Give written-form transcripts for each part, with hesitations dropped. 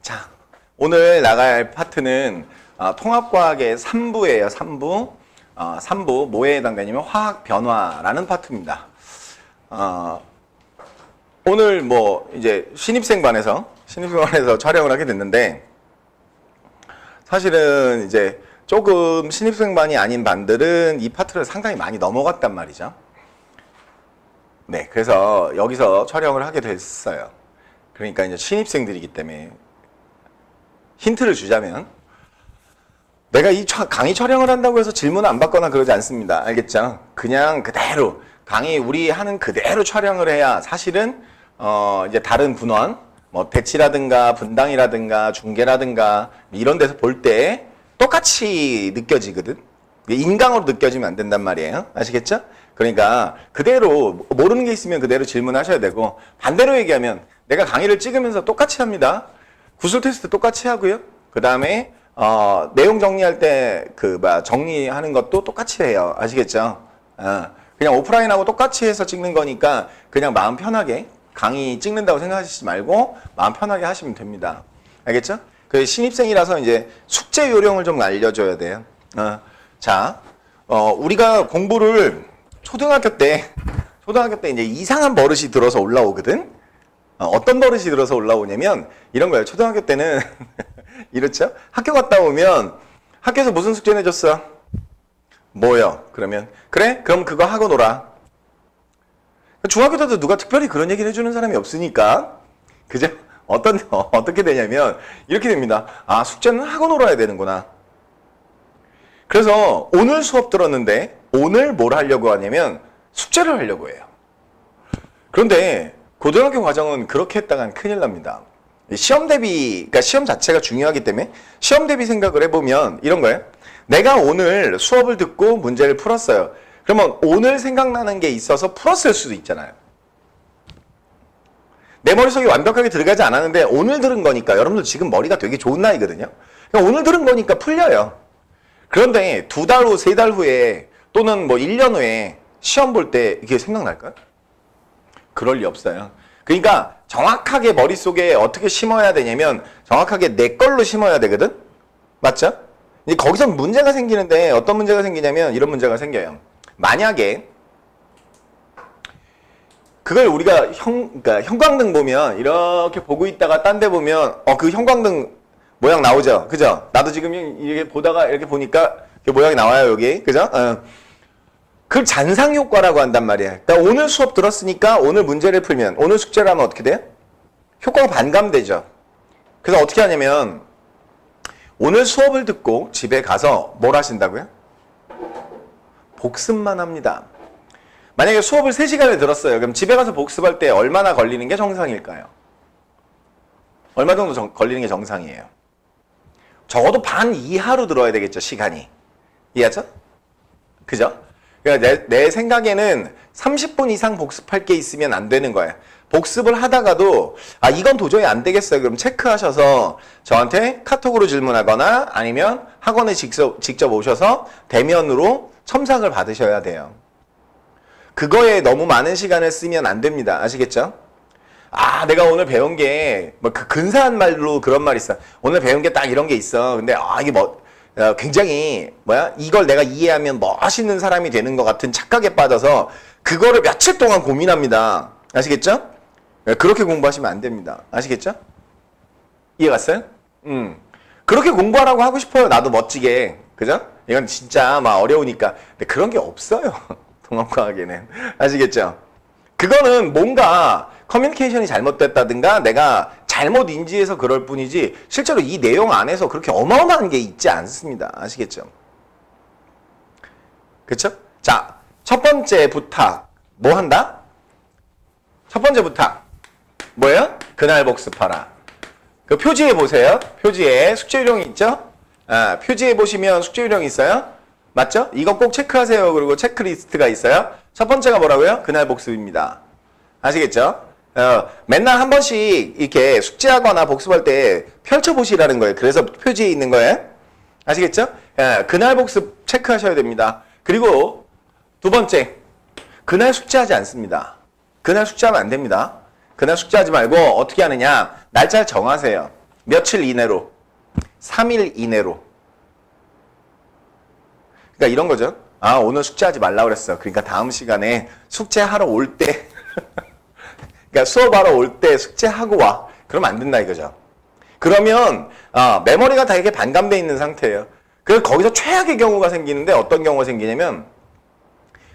자, 오늘 나갈 파트는 통합과학의 3부예요. 3부. 3부 뭐에 해당되냐면 화학 변화라는 파트입니다. 오늘 뭐 이제 신입생반에서 촬영을 하게 됐는데 사실은 이제 조금 신입생반이 아닌 반들은 이 파트를 상당히 많이 넘어갔단 말이죠. 네, 그래서 여기서 촬영을 하게 됐어요. 그러니까 이제 신입생들이기 때문에 힌트를 주자면 내가 이 강의 촬영을 한다고 해서 질문 안 받거나 그러지 않습니다. 알겠죠? 그냥 그대로 강의 우리 하는 그대로 촬영을 해야 사실은 이제 다른 분원 뭐 대치라든가 분당이라든가 중계라든가 이런 데서 볼 때 똑같이 느껴지거든. 인강으로 느껴지면 안 된단 말이에요. 아시겠죠? 그러니까 그대로 모르는 게 있으면 그대로 질문하셔야 되고 반대로 얘기하면 내가 강의를 찍으면서 똑같이 합니다. 구술 테스트 똑같이 하고요. 그 다음에 내용 정리할 때 정리하는 것도 똑같이 해요. 아시겠죠? 그냥 오프라인하고 똑같이 해서 찍는 거니까 그냥 마음 편하게 강의 찍는다고 생각하시지 말고 마음 편하게 하시면 됩니다. 알겠죠? 그 신입생이라서 이제 숙제 요령을 좀 알려줘야 돼요. 자, 우리가 공부를 초등학교 때 이제 이상한 버릇이 들어서 올라오거든? 어떤 버릇이 들어서 올라오냐면 이런 거예요. 초등학교 때는 이렇죠? 학교 갔다 오면 학교에서 무슨 숙제 내줬어? 뭐요? 그러면 그래? 그럼 그거 하고 놀아. 중학교 때도 누가 특별히 그런 얘기를 해주는 사람이 없으니까 그죠? 어떻게 되냐면 이렇게 됩니다. 아, 숙제는 하고 놀아야 되는구나. 그래서 오늘 수업 들었는데 오늘 뭘 하려고 하냐면 숙제를 하려고 해요. 그런데 고등학교 과정은 그렇게 했다간 큰일 납니다. 시험 대비, 그러니까 시험 자체가 중요하기 때문에 시험 대비 생각을 해보면 이런 거예요. 내가 오늘 수업을 듣고 문제를 풀었어요. 그러면 오늘 생각나는 게 있어서 풀었을 수도 있잖아요. 내 머릿속에 완벽하게 들어가지 않았는데 오늘 들은 거니까 여러분들 지금 머리가 되게 좋은 나이거든요. 그러니까 오늘 들은 거니까 풀려요. 그런데 2달 후, 3달 후에 또는 뭐 1년 후에 시험 볼 때 이게 생각날까요? 그럴 리 없어요. 그러니까 정확하게 머릿속에 어떻게 심어야 되냐면 정확하게 내 걸로 심어야 되거든? 맞죠? 이제 거기서 문제가 생기는데 어떤 문제가 생기냐면 이런 문제가 생겨요. 만약에 그걸 우리가 그러니까 형광등 보면 이렇게 보고 있다가 딴 데 보면 그 형광등 모양 나오죠? 그죠? 나도 지금 이렇게 보다가 이렇게 보니까 그 모양이 나와요, 여기. 그죠? 그걸 잔상 효과라고 한단 말이에요. 그러니까 오늘 수업 들었으니까 오늘 문제를 풀면 오늘 숙제를 하면 어떻게 돼요? 효과가 반감되죠. 그래서 어떻게 하냐면 오늘 수업을 듣고 집에 가서 뭘 하신다고요? 복습만 합니다. 만약에 수업을 3시간을 들었어요. 그럼 집에 가서 복습할 때 얼마나 걸리는 게 정상일까요? 얼마 정도 걸리는 게 정상이에요? 적어도 반 이하로 들어야 되겠죠, 시간이. 이해하죠? 그죠? 그러니까 내 생각에는 30분 이상 복습할 게 있으면 안 되는 거예요. 복습을 하다가도 이건 도저히 안 되겠어요. 그럼 체크하셔서 저한테 카톡으로 질문하거나 아니면 학원에 직접 오셔서 대면으로 첨삭을 받으셔야 돼요. 그거에 너무 많은 시간을 쓰면 안 됩니다. 아시겠죠? 내가 오늘 배운 게 뭐 그 근사한 말로 그런 말이 있어. 오늘 배운 게 딱 이런 게 있어. 근데 이게 굉장히 이걸 내가 이해하면 멋있는 사람이 되는 것 같은 착각에 빠져서 그거를 며칠 동안 고민합니다. 아시겠죠? 그렇게 공부하시면 안 됩니다. 아시겠죠? 이해 갔어요? 그렇게 공부하라고 하고 싶어요. 나도 멋지게. 그죠? 이건 진짜 막 어려우니까. 근데 그런 게 없어요. 통합과학에는. 아시겠죠? 그거는 뭔가 커뮤니케이션이 잘못됐다든가 내가 잘못 인지해서 그럴 뿐이지 실제로 이 내용 안에서 그렇게 어마어마한 게 있지 않습니다. 아시겠죠? 그렇죠? 자, 첫 번째 부탁. 뭐 한다? 첫 번째 부탁. 뭐예요? 그날 복습하라. 그 표지에 보세요. 표지에 숙제 요령이 있죠? 표지에 보시면 숙제 요령이 있어요. 맞죠? 이거 꼭 체크하세요. 그리고 체크리스트가 있어요. 첫 번째가 뭐라고요? 그날 복습입니다. 아시겠죠? 맨날 한 번씩 이렇게 숙제하거나 복습할 때 펼쳐보시라는 거예요. 그래서 표지에 있는 거예요. 아시겠죠? 그날 복습 체크하셔야 됩니다. 그리고 두 번째, 그날 숙제하지 않습니다. 그날 숙제하면 안 됩니다. 그날 숙제하지 말고 어떻게 하느냐? 날짜를 정하세요. 며칠 이내로? 3일 이내로. 그러니까 이런 거죠. 아, 오늘 숙제하지 말라 그랬어. 그러니까 다음 시간에 숙제하러 올 때, 그러니까 수업하러 올 때 숙제하고 와. 그러면 안 된다 이거죠. 그러면 메모리가 다 이렇게 반감돼 있는 상태예요. 그래서 거기서 최악의 경우가 생기는데 어떤 경우가 생기냐면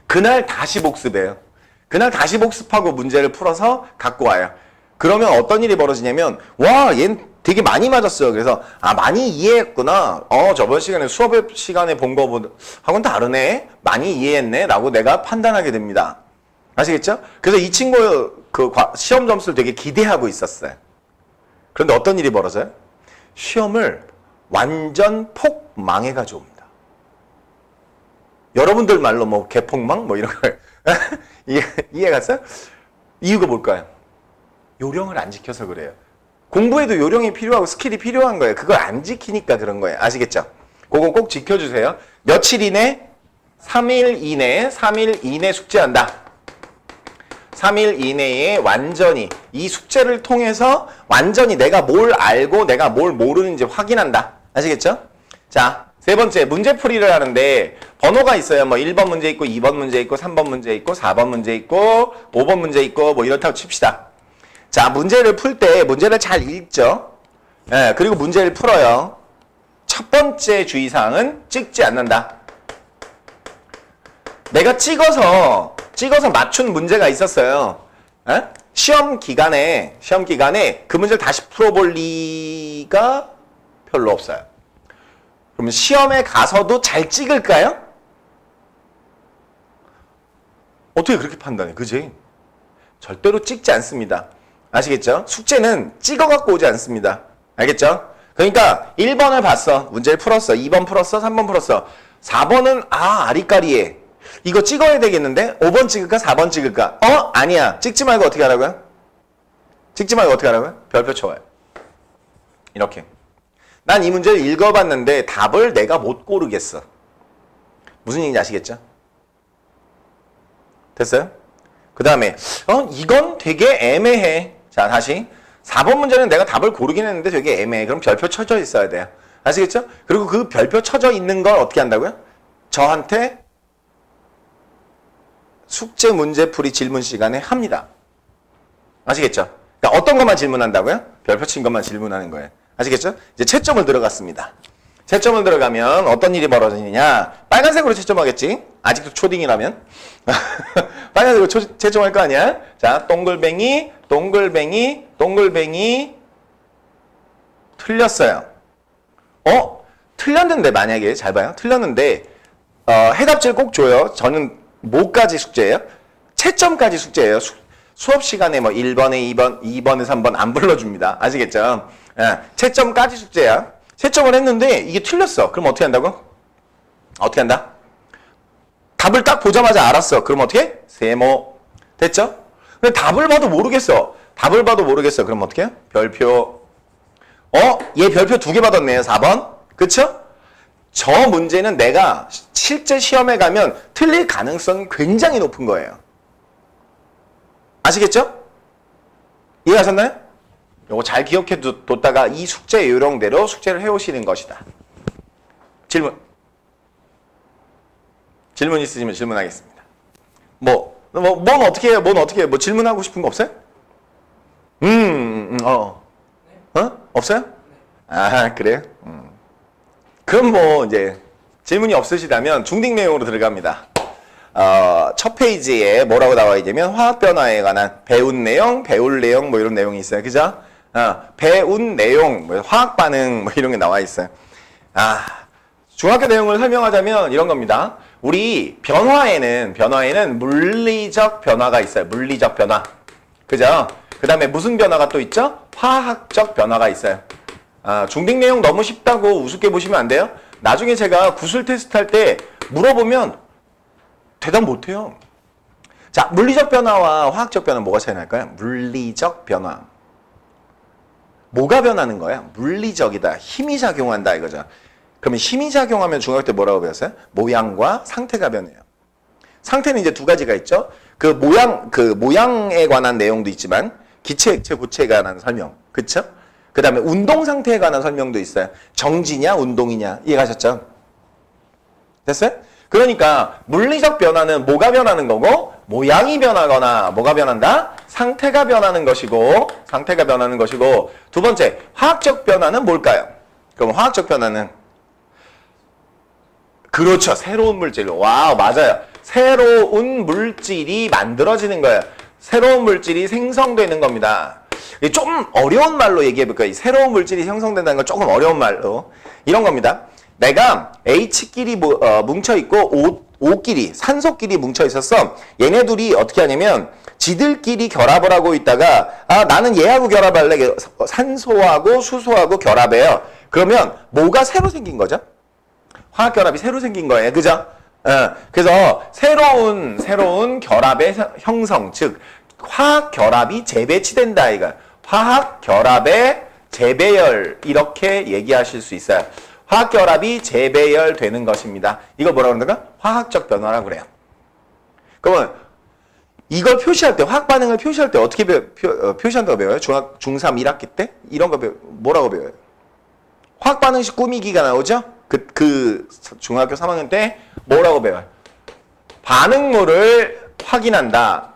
그날 다시 복습해요. 그날 다시 복습하고 문제를 풀어서 갖고 와요. 그러면 어떤 일이 벌어지냐면 와, 얜 되게 많이 맞았어요. 그래서 많이 이해했구나. 저번 시간에 수업 시간에 본 거하고는 다르네. 많이 이해했네. 라고 내가 판단하게 됩니다. 아시겠죠? 그래서 이 친구 그 시험 점수를 되게 기대하고 있었어요. 그런데 어떤 일이 벌어져요? 시험을 완전 폭망해가지고 옵니다. 여러분들 말로 뭐 개폭망 뭐 이런 걸 이해갔어요? 이유가 뭘까요? 요령을 안 지켜서 그래요. 공부에도 요령이 필요하고 스킬이 필요한 거예요. 그걸 안 지키니까 그런 거예요. 아시겠죠? 그거 꼭 지켜주세요. 며칠 이내? 3일 이내, 3일 이내 숙제한다. 3일 이내에 완전히 이 숙제를 통해서 완전히 내가 뭘 알고 내가 뭘 모르는지 확인한다. 아시겠죠? 자, 세 번째 문제풀이를 하는데 번호가 있어요. 뭐 1번 문제 있고 2번 문제 있고 3번 문제 있고 4번 문제 있고 5번 문제 있고 뭐 이렇다고 칩시다. 자, 문제를 풀 때 문제를 잘 읽죠. 예, 그리고 문제를 풀어요. 첫 번째 주의사항은 찍지 않는다. 내가 찍어서 맞춘 문제가 있었어요. 에? 시험 기간에 그 문제를 다시 풀어볼 리가 별로 없어요. 그러면 시험에 가서도 잘 찍을까요? 어떻게 그렇게 판단해? 그지? 절대로 찍지 않습니다. 아시겠죠? 숙제는 찍어갖고 오지 않습니다. 알겠죠? 그러니까 1번을 봤어. 문제를 풀었어. 2번 풀었어. 3번 풀었어. 4번은 아리까리해. 이거 찍어야 되겠는데? 5번 찍을까? 4번 찍을까? 아니야. 찍지 말고 어떻게 하라고요? 찍지 말고 어떻게 하라고요? 별표 쳐와요. 이렇게. 난 이 문제를 읽어봤는데 답을 내가 못 고르겠어. 무슨 얘기인지 아시겠죠? 됐어요? 그 다음에 이건 되게 애매해. 자, 다시 4번 문제는 내가 답을 고르긴 했는데 되게 애매해. 그럼 별표 쳐져 있어야 돼요. 아시겠죠? 그리고 그 별표 쳐져 있는 걸 어떻게 한다고요? 저한테 숙제 문제풀이 질문 시간에 합니다. 아시겠죠? 그러니까 어떤 것만 질문한다고요? 별표 친 것만 질문하는 거예요. 아시겠죠? 이제 채점을 들어갔습니다. 채점을 들어가면 어떤 일이 벌어지느냐? 빨간색으로 채점하겠지? 아직도 초딩이라면. 빨간색으로 채점할 거 아니야? 자, 동글뱅이, 동글뱅이, 동글뱅이. 틀렸어요. 틀렸는데 만약에 잘 봐요. 틀렸는데 해답지를 꼭 줘요. 저는 뭐까지 숙제예요? 채점까지 숙제예요. 수업 시간에 뭐 1번에 2번, 2번에 3번 안 불러줍니다. 아시겠죠? 채점까지 숙제야. 채점을 했는데 이게 틀렸어. 그럼 어떻게 한다고? 어떻게 한다? 답을 딱 보자마자 알았어. 그럼 어떻게 해? 세모. 됐죠? 근데 답을 봐도 모르겠어. 답을 봐도 모르겠어. 그럼 어떻게 해요? 별표. 얘 별표 2개 받았네요. 4번. 그쵸? 저 문제는 내가 실제 시험에 가면 틀릴 가능성이 굉장히 높은 거예요. 아시겠죠? 이해하셨나요? 요거 잘 기억해 뒀다가 이 숙제 요령대로 숙제를 해오시는 것이다. 질문 있으시면 질문하겠습니다. 뭔 어떻게 해요? 뭐 질문하고 싶은 거 없어요? 없어요? 그래요? 그럼 뭐 이제 질문이 없으시다면 중딩 내용으로 들어갑니다. 첫 페이지에 뭐라고 나와 있냐면 화학 변화에 관한 배운 내용, 배울 내용 뭐 이런 내용이 있어요. 그죠? 배운 내용, 뭐 화학 반응 뭐 이런 게 나와 있어요. 중학교 내용을 설명하자면 이런 겁니다. 우리 변화에는 물리적 변화가 있어요. 물리적 변화. 그죠? 그 다음에 무슨 변화가 또 있죠? 화학적 변화가 있어요. 중딩 내용 너무 쉽다고 우습게 보시면 안 돼요. 나중에 제가 구술 테스트 할 때 물어보면 대답 못해요. 자, 물리적 변화와 화학적 변화 뭐가 차이 날까요? 물리적 변화. 뭐가 변하는 거야? 물리적이다. 힘이 작용한다 이거죠. 그러면 힘이 작용하면 중학교 때 뭐라고 배웠어요? 모양과 상태가 변해요. 상태는 이제 두 가지가 있죠. 그 모양에 관한 내용도 있지만 기체, 액체, 고체에 관한 설명. 그쵸? 그 다음에 운동 상태에 관한 설명도 있어요. 정지냐 운동이냐 이해가셨죠? 됐어요? 그러니까 물리적 변화는 뭐가 변하는 거고 모양이 변하거나 뭐가 변한다? 상태가 변하는 것이고 상태가 변하는 것이고 두 번째 화학적 변화는 뭘까요? 그럼 화학적 변화는 그렇죠. 새로운 물질. 와우 맞아요. 새로운 물질이 만들어지는 거예요. 새로운 물질이 생성되는 겁니다. 좀 어려운 말로 얘기해 볼까요? 새로운 물질이 형성된다는 건 조금 어려운 말로 이런 겁니다. 내가 H끼리 뭉쳐있고 O끼리 산소끼리 뭉쳐있었어. 얘네 둘이 어떻게 하냐면 지들끼리 결합을 하고 있다가 나는 얘하고 결합할래. 산소하고 수소하고 결합해요. 그러면 뭐가 새로 생긴 거죠? 화학결합이 새로 생긴 거예요. 그죠? 그래서 새로운 결합의 형성, 즉 화학결합이 재배치된다 이거. 화학결합의 재배열 이렇게 얘기하실 수 있어요. 화학결합이 재배열되는 것입니다. 이거 뭐라고 그러는가? 화학적 변화라고 그래요. 그러면 이걸 표시할 때 화학반응을 표시할 때 어떻게 표시한다고 배워요? 중3 1학기 때? 이런 거 뭐라고 배워요? 화학반응식 꾸미기가 나오죠? 그 중학교 3학년 때 뭐라고 배워요? 반응물을 확인한다.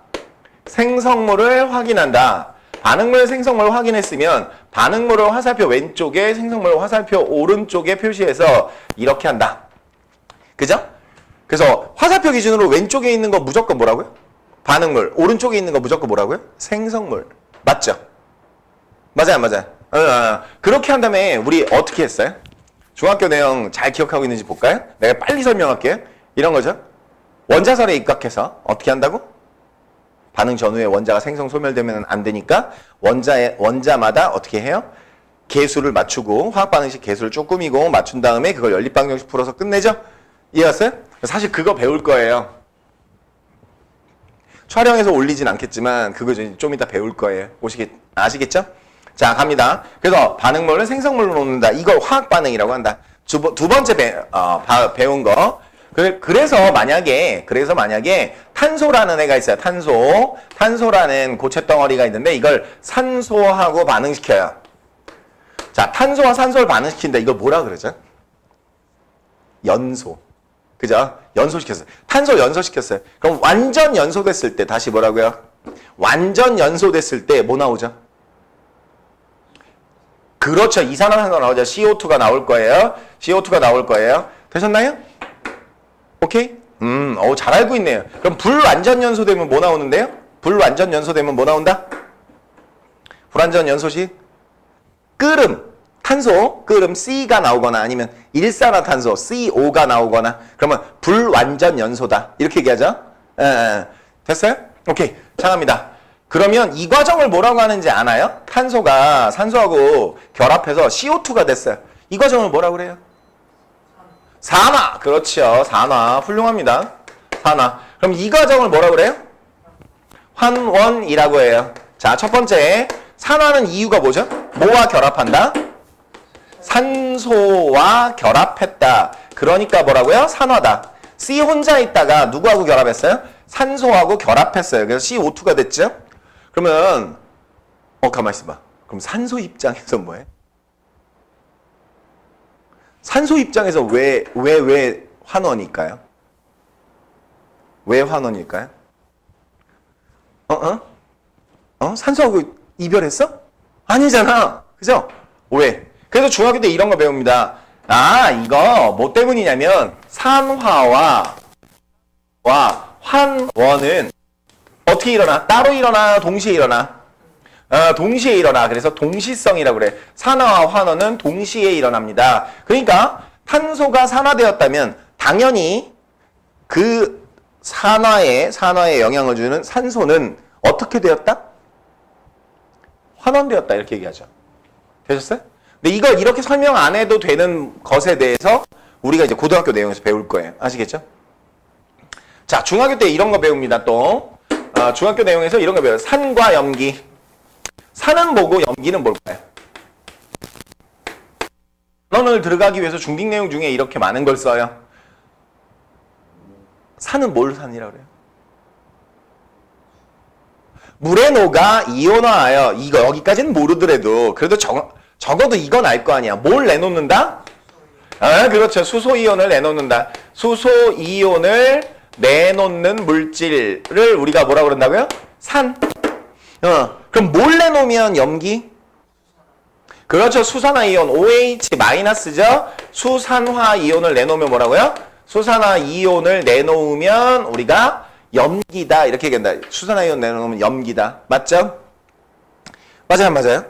생성물을 확인한다. 반응물, 생성물을 확인했으면 반응물을 화살표 왼쪽에 생성물을 화살표 오른쪽에 표시해서 이렇게 한다. 그죠? 그래서 화살표 기준으로 왼쪽에 있는 거 무조건 뭐라고요? 반응물. 오른쪽에 있는 거 무조건 뭐라고요? 생성물. 맞죠? 맞아요, 안 맞아요? 그렇게 한 다음에 우리 어떻게 했어요? 중학교 내용 잘 기억하고 있는지 볼까요? 내가 빨리 설명할게요. 이런 거죠. 원자설에 입각해서 어떻게 한다고? 반응 전후에 원자가 생성 소멸되면 안 되니까 원자마다 어떻게 해요? 개수를 맞추고 화학반응식 개수를 쭉 꾸미고 맞춘 다음에 그걸 연립방정식 풀어서 끝내죠? 이해갔어요? 사실 그거 배울 거예요. 촬영해서 올리진 않겠지만 그거 좀 이따 배울 거예요. 아시겠죠? 자 갑니다. 그래서 반응물을 생성물로 놓는다. 이걸 화학반응이라고 한다. 두 번째 배운 거. 그래서 만약에 탄소라는 애가 있어요. 탄소라는 고체 덩어리가 있는데 이걸 산소하고 반응시켜요. 자, 탄소와 산소를 반응시킨다. 이걸 뭐라 그러죠? 연소. 그죠? 연소시켰어요. 탄소 연소시켰어요. 그럼 완전 연소됐을 때 다시 뭐라고요? 완전 연소됐을 때 뭐 나오죠? 그렇죠. 이산화탄소 나오죠. CO2가 나올 거예요. CO2가 나올 거예요. 되셨나요? 오케이? 잘 알고 있네요. 그럼 불완전 연소되면 뭐 나오는데요? 불완전 연소되면 뭐 나온다? 불완전 연소시 끓음 C가 나오거나 아니면 일산화탄소 CO 가 나오거나 그러면 불완전 연소다. 이렇게 얘기하죠? 됐어요? 오케이. 잘합니다. 그러면 이 과정을 뭐라고 하는지 아나요? 탄소가 산소하고 결합해서 CO2가 됐어요. 이 과정을 뭐라고 그래요? 산화. 그렇죠. 산화. 훌륭합니다. 산화. 그럼 이 과정을 뭐라고 그래요? 환원이라고 해요. 자, 첫 번째. 산화는 이유가 뭐죠? 뭐와 결합한다? 산소와 결합했다. 그러니까 뭐라고요? 산화다. C 혼자 있다가 누구하고 결합했어요? 산소하고 결합했어요. 그래서 CO2가 됐죠? 그러면 가만히 있어봐. 그럼 산소 입장에서 뭐해? 산소 입장에서 왜 환원일까요? 왜 환원일까요? 산소하고 이별했어? 아니잖아. 그죠? 왜? 그래서 중학교 때 이런 거 배웁니다. 이거 뭐 때문이냐면 산화와 환원은 어떻게 일어나? 따로 일어나? 동시에 일어나? 동시에 일어나. 그래서 동시성이라고 그래. 산화와 환원은 동시에 일어납니다. 그러니까 탄소가 산화되었다면 당연히 그 산화에 영향을 주는 산소는 어떻게 되었다? 환원되었다. 이렇게 얘기하죠. 되셨어요? 근데 이걸 이렇게 설명 안 해도 되는 것에 대해서 우리가 이제 고등학교 내용에서 배울 거예요. 아시겠죠? 자, 중학교 때 이런 거 배웁니다. 또 중학교 내용에서 이런 거 배워요. 산과 염기. 산은 뭐고 염기는 뭘까요? 논문을 들어가기 위해서 중딩 내용 중에 이렇게 많은 걸 써요. 산은 뭘 산이라고 그래요? 물에 녹아 이온화하여. 이거 여기까지는 모르더라도 그래도 적어도 이건 알 거 아니야. 뭘 내놓는다? 아, 그렇죠. 수소이온을 내놓는다. 수소이온을 내놓는 물질을 우리가 뭐라 그런다고요? 산. 그럼 뭘 내놓으면 염기? 그렇죠. 수산화이온 OH-죠. 수산화이온을 내놓으면 뭐라고요? 수산화이온을 내놓으면 우리가 염기다. 이렇게 얘기한다. 수산화이온 내놓으면 염기다. 맞죠? 맞아요, 안 맞아요?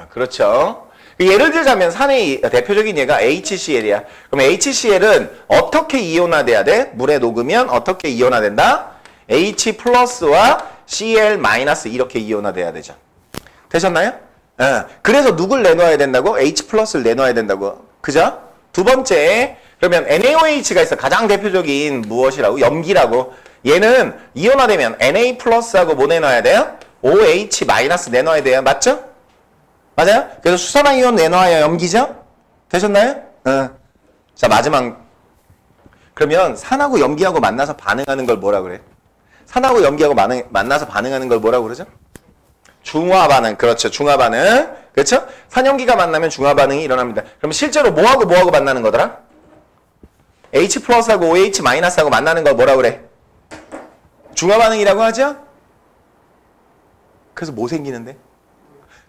그렇죠. 예를 들자면 산의 대표적인 예가 HCl이야. 그럼 HCl은 어떻게 이온화돼야 돼? 물에 녹으면 어떻게 이온화된다? H 플러스와 Cl 마이너스 이렇게 이온화돼야 되죠. 되셨나요? 그래서 누굴 내놓아야 된다고? H 플러스를 내놓아야 된다고. 그죠? 두 번째, 그러면 NaOH가 있어. 가장 대표적인 무엇이라고? 염기라고. 얘는 이온화되면 Na 플러스하고 뭐 내놔야 돼요? OH 마이너스 내놔야 돼요. 맞죠? 맞아요? 그래서 수산화이온 내놔야 염기죠? 되셨나요? 자, 마지막. 그러면 산하고 염기하고 만나서 반응하는 걸 뭐라 그래? 산하고 염기하고 만나서 반응하는 걸 뭐라고 그러죠? 중화 반응. 그렇죠. 중화 반응. 그렇죠? 산염기가 만나면 중화 반응이 일어납니다. 그럼 실제로 뭐하고 뭐하고 만나는 거더라? H 플러스하고 OH 마이너스하고 만나는 걸 뭐라 그래? 중화 반응이라고 하죠? 그래서 뭐 생기는데?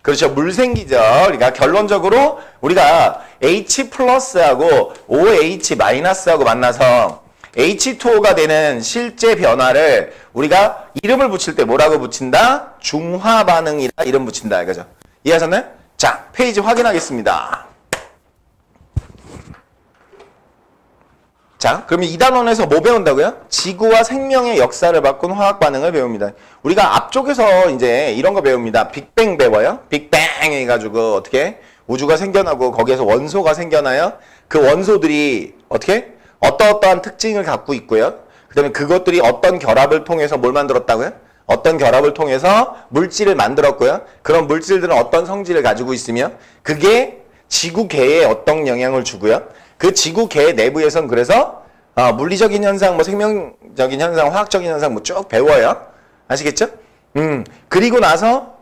그렇죠. 물 생기죠. 그러니까 결론적으로 우리가 H 플러스하고 OH 마이너스하고 만나서 H2O가 되는 실제 변화를 우리가 이름을 붙일 때 뭐라고 붙인다? 중화 반응이라 이름 붙인다. 이거죠. 이해하셨나요? 자, 페이지 확인하겠습니다. 자, 그러면 이 단원에서 뭐 배운다고요? 지구와 생명의 역사를 바꾼 화학 반응을 배웁니다. 우리가 앞쪽에서 이제 이런 거 배웁니다. 빅뱅 배워요. 빅뱅 해가지고 어떻게 우주가 생겨나고 거기에서 원소가 생겨나요. 그 원소들이 어떻게 어떠한 특징을 갖고 있고요. 그 다음에 그것들이 어떤 결합을 통해서 뭘 만들었다고요? 어떤 결합을 통해서 물질을 만들었고요. 그런 물질들은 어떤 성질을 가지고 있으며 그게 지구계에 어떤 영향을 주고요. 그 지구계 내부에선 그래서 물리적인 현상, 뭐 생명적인 현상, 화학적인 현상 뭐 쭉 배워요. 아시겠죠? 그리고 나서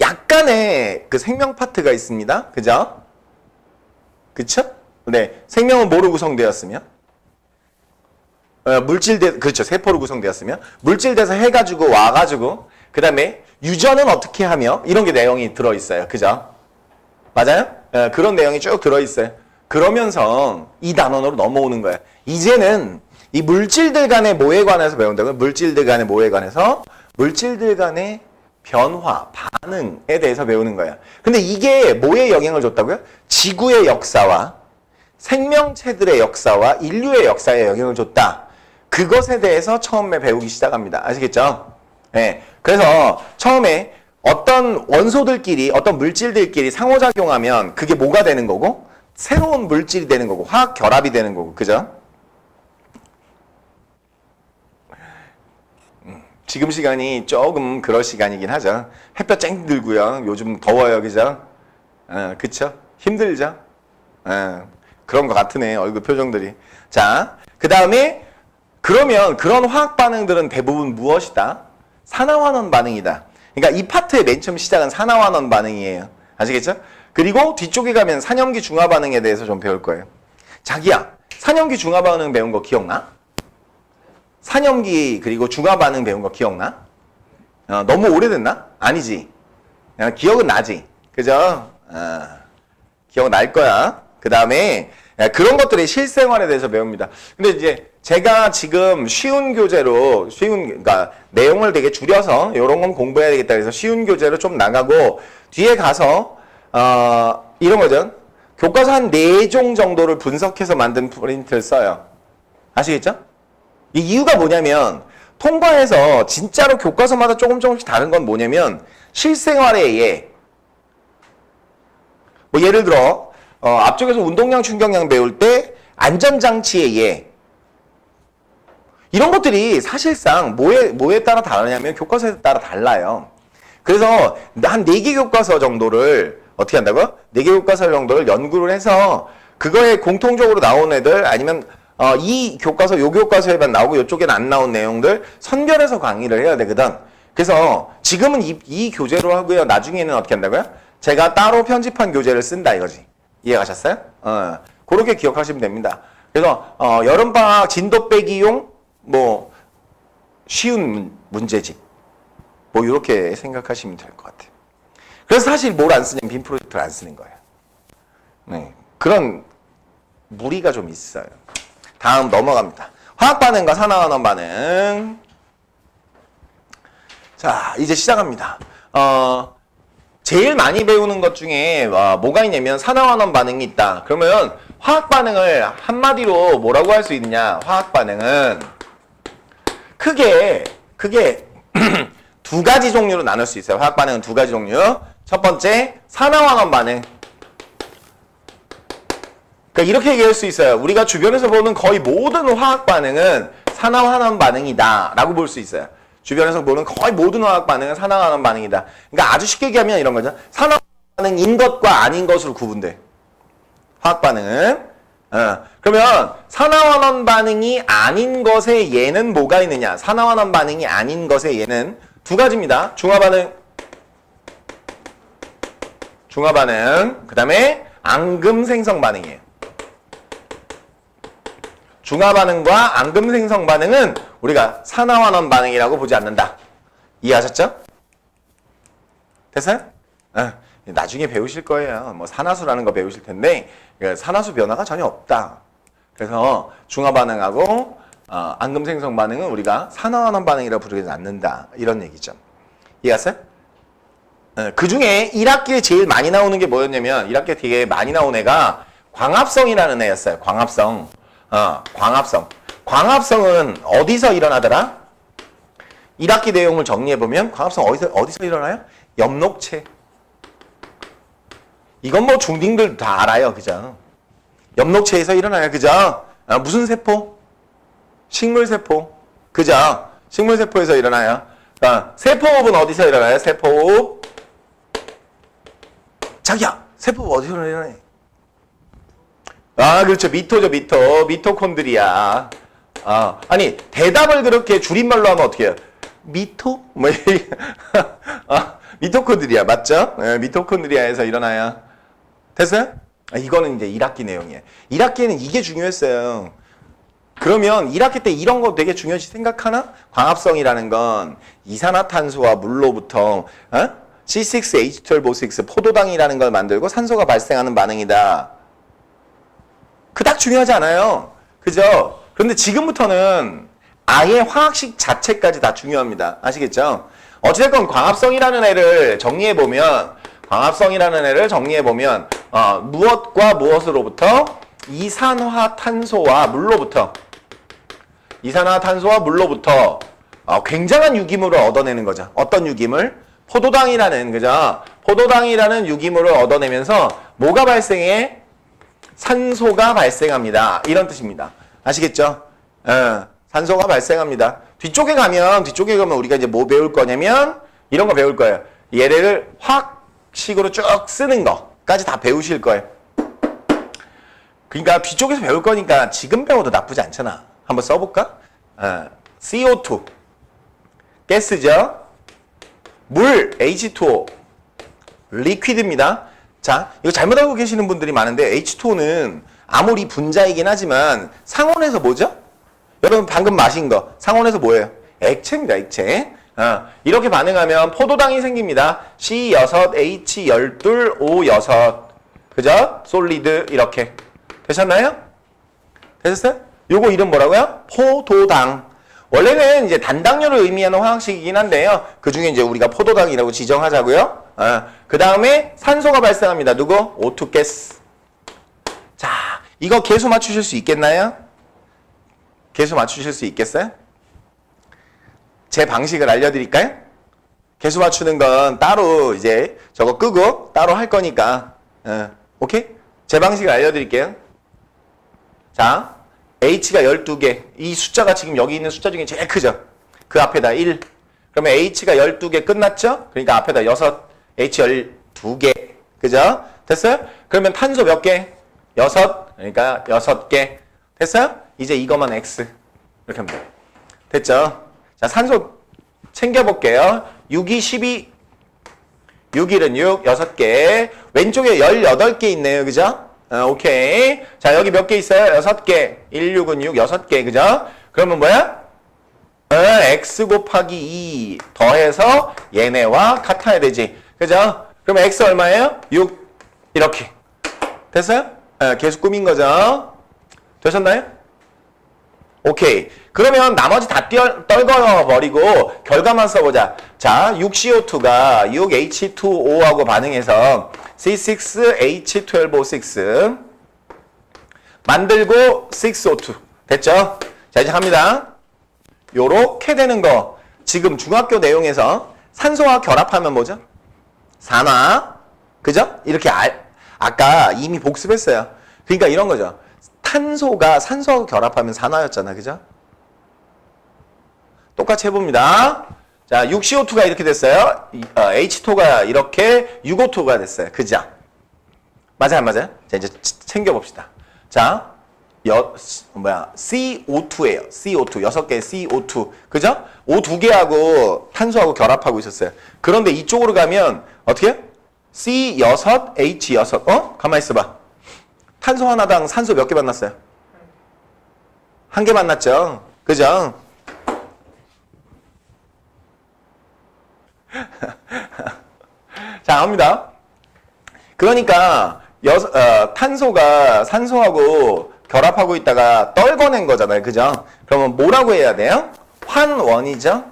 약간의 그 생명 파트가 있습니다. 그죠? 그쵸? 네. 생명은 뭐로 구성되었으며? 그렇죠. 세포로 구성되었으며. 물질돼서 해가지고 와가지고, 그 다음에 유전은 어떻게 하며? 이런 게 내용이 들어있어요. 그죠? 맞아요? 그런 내용이 쭉 들어있어요. 그러면서 이 단원으로 넘어오는 거야. 이제는 이 물질들 간의 뭐에 관해서 배운다고요? 물질들 간의 뭐에 관해서? 물질들 간의 변화, 반응에 대해서 배우는 거야. 근데 이게 뭐에 영향을 줬다고요? 지구의 역사와 생명체들의 역사와 인류의 역사에 영향을 줬다. 그것에 대해서 처음에 배우기 시작합니다. 아시겠죠? 네. 그래서 처음에 어떤 원소들끼리, 어떤 물질들끼리 상호작용하면 그게 뭐가 되는 거고? 새로운 물질이 되는 거고 화학 결합이 되는 거고. 그죠? 지금 시간이 조금 그럴 시간이긴 하죠. 햇볕 쨍 들고요. 요즘 더워요. 그죠? 그쵸? 힘들죠? 그런 것 같으네. 얼굴 표정들이. 자, 그 다음에 그러면 그런 화학 반응들은 대부분 무엇이다? 산화환원 반응이다. 그러니까 이 파트의 맨 처음 시작은 산화환원 반응이에요. 아시겠죠? 그리고 뒤쪽에 가면 산염기 중화 반응에 대해서 좀 배울 거예요. 자기야, 산염기 중화 반응 배운 거 기억나? 산염기 그리고 중화 반응 배운 거 기억나? 너무 오래됐나? 아니지. 기억은 나지. 그죠? 기억 날 거야. 그 다음에 그런 것들이 실생활에 대해서 배웁니다. 근데 이제 제가 지금 쉬운 교재로 그러니까 내용을 되게 줄여서 이런 건 공부해야 되겠다 그래서 쉬운 교재로 좀 나가고 뒤에 가서 이런 거죠. 교과서 한 4종 정도를 분석해서 만든 프린트를 써요. 아시겠죠? 이 이유가 뭐냐면 통과해서 진짜로 교과서마다 조금씩 다른 건 뭐냐면 실생활의 예. 뭐 예를 들어 앞쪽에서 운동량, 충격량 배울 때 안전장치의 예. 이런 것들이 사실상 뭐에 따라 다르냐면 교과서에 따라 달라요. 그래서 한 4개 교과서 정도를 어떻게 한다고요? 4개 교과서 정도를 연구를 해서 그거에 공통적으로 나온 애들 아니면 이 교과서, 요 교과서에만 나오고 요쪽에는 안 나온 내용들 선별해서 강의를 해야 되거든. 그래서 지금은 이 교재로 하고요. 나중에는 어떻게 한다고요? 제가 따로 편집한 교재를 쓴다 이거지. 이해가셨어요? 그렇게 기억하시면 됩니다. 그래서 여름방학 진도 빼기용 뭐 쉬운 문제집 뭐 이렇게 생각하시면 될 것 같아요. 그래서 사실 뭘 안 쓰냐면 빔 프로젝트를 안 쓰는 거예요. 네, 그런 무리가 좀 있어요. 다음 넘어갑니다. 화학 반응과 산화환원 반응. 자, 이제 시작합니다. 제일 많이 배우는 것 중에 뭐가 있냐면 산화환원 반응이 있다. 그러면 화학 반응을 한마디로 뭐라고 할 수 있느냐? 화학 반응은 크게 두 가지 종류로 나눌 수 있어요. 화학 반응은 두 가지 종류. 첫 번째, 산화환원 반응. 그러니까 이렇게 얘기할 수 있어요. 우리가 주변에서 보는 거의 모든 화학 반응은 산화환원 반응이다 라고 볼 수 있어요. 주변에서 보는 거의 모든 화학 반응은 산화환원 반응이다. 그러니까 아주 쉽게 얘기하면 이런 거죠. 산화환원 반응인 것과 아닌 것으로 구분돼. 화학 반응은. 그러면 산화환원 반응이 아닌 것에 얘는 뭐가 있느냐? 산화환원 반응이 아닌 것에 얘는 두 가지입니다. 중화반응, 그 다음에 앙금 생성 반응이에요. 중화반응과 앙금 생성 반응은 우리가 산화환원 반응이라고 보지 않는다. 이해하셨죠? 됐어요? 나중에 배우실 거예요. 뭐 산화수라는 거 배우실 텐데 산화수 변화가 전혀 없다. 그래서 중화반응하고 앙금 생성 반응은 우리가 산화환원 반응이라고 부르지 않는다. 이런 얘기죠. 이해했어요? 그 중에 1학기에 제일 많이 나오는 게 뭐였냐면 1학기에 되게 많이 나온 애가 광합성이라는 애였어요. 광합성. 광합성은 어디서 일어나더라? 1학기 내용을 정리해보면 광합성 어디서 일어나요? 엽록체. 이건 뭐 중딩들 다 알아요. 그죠? 엽록체에서 일어나요. 그죠? 무슨 세포? 식물세포. 그죠? 식물세포에서 일어나요. 세포호흡은 어디서 일어나요? 세포호흡. 자기야, 세포호흡 어디서 일어나요? 그렇죠. 미토콘드리아. 아니, 대답을 그렇게 줄임말로 하면 어떻게 해요? 미토? 미토콘드리아, 맞죠? 네, 미토콘드리아에서 일어나요. 됐어요? 이거는 이제 1학기 내용이에요. 1학기에는 이게 중요했어요. 그러면 1학기 때 이런 거 되게 중요시 생각하나? 광합성이라는 건 이산화탄소와 물로부터 C6H12O6 포도당이라는 걸 만들고 산소가 발생하는 반응이다. 그닥 중요하지 않아요. 그죠? 그런데 지금부터는 아예 화학식 자체까지 다 중요합니다. 아시겠죠? 어찌됐건 광합성이라는 애를 정리해보면 무엇과 무엇으로부터? 이산화탄소와 물로부터 굉장한 유기물을 얻어내는 거죠. 어떤 유기물? 포도당이라는 유기물을 얻어내면서 뭐가 발생해? 산소가 발생합니다. 이런 뜻입니다. 아시겠죠? 산소가 발생합니다. 뒤쪽에 가면 우리가 이제 뭐 배울 거냐면 이런 거 배울 거예요. 얘를 화학식으로 쭉 쓰는 거까지 다 배우실 거예요. 그러니까 뒤쪽에서 배울 거니까 지금 배워도 나쁘지 않잖아. 한번 써볼까? CO2 가스죠. 물 H2O 리퀴드입니다. 자, 이거 잘못 알고 계시는 분들이 많은데 H2O는 아무리 분자이긴 하지만 상온에서 뭐죠? 여러분 방금 마신 거 상온에서 뭐예요? 액체입니다. 액체. 이렇게 반응하면 포도당이 생깁니다. C6H12O6 그죠? 솔리드 이렇게 되셨나요? 되셨어요? 요거 이름 뭐라고요? 포도당. 원래는 이제 단당류를 의미하는 화학식이긴 한데요. 그 중에 이제 우리가 포도당이라고 지정하자고요. 그 다음에 산소가 발생합니다. 누구? O2 가스. 자, 이거 계수 맞추실 수 있겠나요? 계수 맞추실 수 있겠어요? 제 방식을 알려드릴까요? 계수 맞추는 건 따로 이제 저거 끄고 따로 할 거니까. 오케이? 제 방식을 알려드릴게요. 자, H가 12개. 이 숫자가 지금 여기 있는 숫자 중에 제일 크죠? 그 앞에다 1. 그러면 H가 12개 끝났죠? 그러니까 앞에다 6. H 12개. 그죠? 됐어요? 그러면 탄소 몇 개? 6. 그러니까 6개. 됐어요? 이제 이거만 X. 이렇게 하면 돼요. 됐죠? 자, 산소 챙겨볼게요. 6, 2, 12. 6, 1은 6, 6개. 왼쪽에 18개 있네요. 그죠? 오케이. 자, 여기 몇 개 있어요? 6개. 1, 6은 6, 6개. 그죠? 그러면 뭐야? x 곱하기 2 더해서 얘네와 같아야 되지. 그죠? 그러면 x 얼마예요? 6. 이렇게. 됐어요? 계속 꾸민 거죠? 되셨나요? 오케이. 그러면 나머지 다 떨궈버리고 결과만 써보자. 자, 6CO2가 6H2O하고 반응해서 C6H12O6 만들고 6O2. 됐죠? 자, 이제 갑니다. 요렇게 되는 거. 지금 중학교 내용에서 산소와 결합하면 뭐죠? 산화. 그죠? 이렇게 아까 이미 복습했어요. 그러니까 이런 거죠. 탄소가 산소하고 결합하면 산화였잖아. 그죠? 똑같이 해봅니다. 자, 6CO2가 이렇게 됐어요. H2가 이렇게 6O2가 됐어요. 그죠? 맞아요, 안 맞아요? 자, 이제 챙겨봅시다. 자, CO2예요. CO2. 6개의 CO2. 그죠? O 2개하고 탄소하고 결합하고 있었어요. 그런데 이쪽으로 가면 어떻게 해요? C 6, H 6. 가만히 있어봐. 탄소 하나당 산소 몇 개 만났어요? 한 개 만났죠? 그죠? 자, 갑니다. 그러니까 탄소가 산소하고 결합하고 있다가 떨궈낸 거잖아요. 그죠? 그러면 뭐라고 해야 돼요? 환원이죠?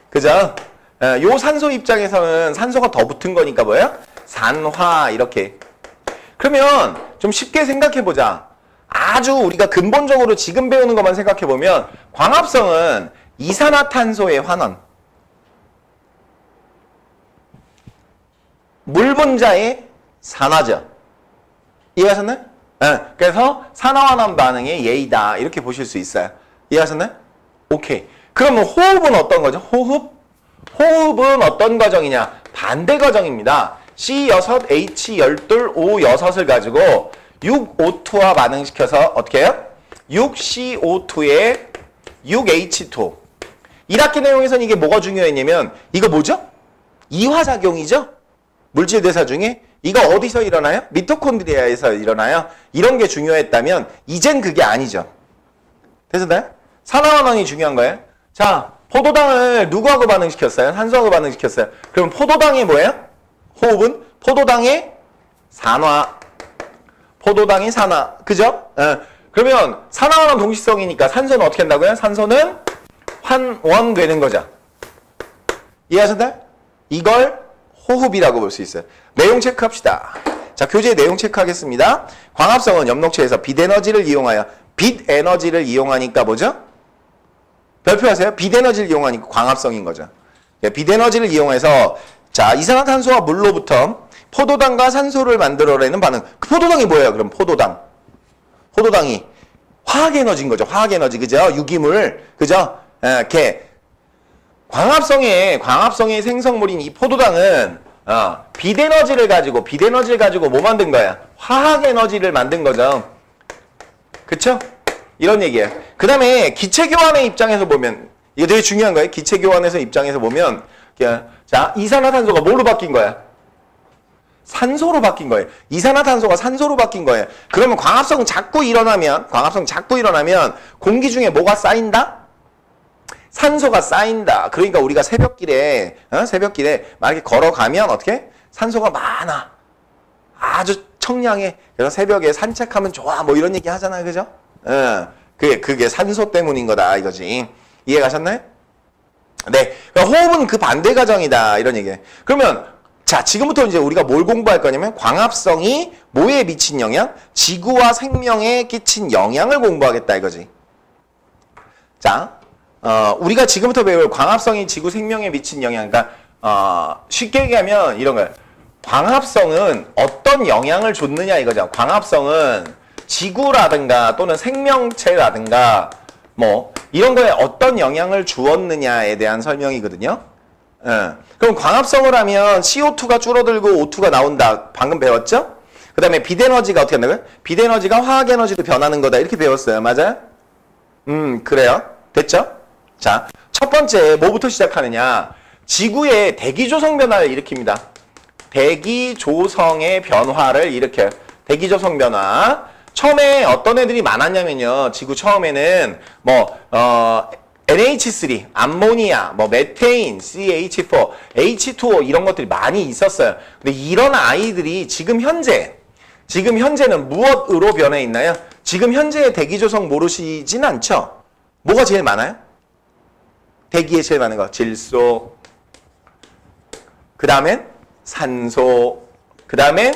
그죠? 요 산소 입장에서는 산소가 더 붙은 거니까 뭐예요? 산화 이렇게. 그러면 좀 쉽게 생각해보자. 아주 우리가 근본적으로 지금 배우는 것만 생각해보면 광합성은 이산화탄소의 환원. 물 분자의 산화죠. 이해하셨나요? 그래서 산화환원 반응의 예이다. 이렇게 보실 수 있어요. 이해하셨나요? 오케이. 그러면 호흡은 어떤 거죠? 호흡은 어떤 과정이냐? 반대 과정입니다. C6, H12, O6을 가지고 6O2와 반응시켜서 어떻게 해요? 6CO2에 6H2. 1학기 내용에서는 이게 뭐가 중요했냐면 이거 뭐죠? 이화작용이죠? 물질 대사 중에 이거 어디서 일어나요? 미토콘드리아에서 일어나요. 이런 게 중요했다면 이젠 그게 아니죠. 됐나요? 산화환원이 중요한 거예요. 자, 포도당을 누구하고 반응시켰어요? 산소하고 반응시켰어요. 그럼 포도당이 뭐예요? 호흡은 포도당의 산화. 포도당이 산화. 그죠? 그러면 산화환원 동시성이니까 산소는 어떻게 한다고요? 산소는 환원되는 거죠. 이해하셨나요? 이걸 호흡이라고 볼 수 있어요. 내용 체크합시다. 자, 교재 내용 체크하겠습니다. 광합성은 엽록체에서 빛에너지를 이용하여 빛에너지를 이용하니까 뭐죠? 별표하세요. 빛에너지를 이용하니까 광합성인 거죠. 빛에너지를 이용해서 자, 이산화탄소와 물로부터 포도당과 산소를 만들어내는 반응. 그 포도당이 뭐예요? 그럼 포도당이 화학에너지인 거죠. 화학에너지. 그죠? 유기물. 그죠? 이렇게 광합성의 생성물인 이 포도당은 빛에너지를 가지고 뭐 만든 거야? 화학에너지를 만든 거죠. 그쵸? 이런 얘기예요. 그 다음에 기체교환의 입장에서 보면 이거 되게 중요한 거예요. 기체교환에서 입장에서 보면 자, 이산화탄소가 뭘로 바뀐 거야? 산소로 바뀐 거예요. 이산화탄소가 산소로 바뀐 거예요. 그러면 광합성 자꾸 일어나면 공기 중에 뭐가 쌓인다? 산소가 쌓인다. 그러니까 우리가 새벽길에 만약에 걸어가면 어떻게? 산소가 많아. 아주 청량해. 그래서 새벽에 산책하면 좋아. 뭐 이런 얘기 하잖아요. 그죠? 그게 산소 때문인 거다. 이거지. 이해 가셨나요? 네. 호흡은 그 반대 과정이다. 이런 얘기예요. 그러면 자, 지금부터 이제 우리가 뭘 공부할 거냐면 광합성이 뭐에 미친 영향? 지구와 생명에 끼친 영향을 공부하겠다. 이거지. 자, 우리가 지금부터 배울 광합성이 지구 생명에 미친 영향. 그러니까 쉽게 얘기하면 이런 거예요. 광합성은 어떤 영향을 줬느냐 이거죠. 광합성은 지구라든가 또는 생명체라든가 뭐 이런 거에 어떤 영향을 주었느냐에 대한 설명이거든요. 그럼 광합성을 하면 CO2가 줄어들고 O2가 나온다. 방금 배웠죠? 그 다음에 빛에너지가 어떻게 한다고요? 빛에너지가 화학에너지로 변하는 거다. 이렇게 배웠어요. 맞아요? 그래요. 됐죠? 자, 첫 번째 뭐부터 시작하느냐? 지구의 대기조성 변화를 일으킵니다. 대기 조성의 변화를 일으켜요. 대기 조성 변화. 처음에 어떤 애들이 많았냐면요. 지구 처음에는 NH3, 암모니아, 메테인, CH4, H2O 이런 것들이 많이 있었어요. 근데 이런 아이들이 지금 현재는 무엇으로 변해 있나요? 지금 현재의 대기 조성 모르시진 않죠? 뭐가 제일 많아요? 대기에 제일 많은 거. 질소, 그 다음엔 산소, 그 다음엔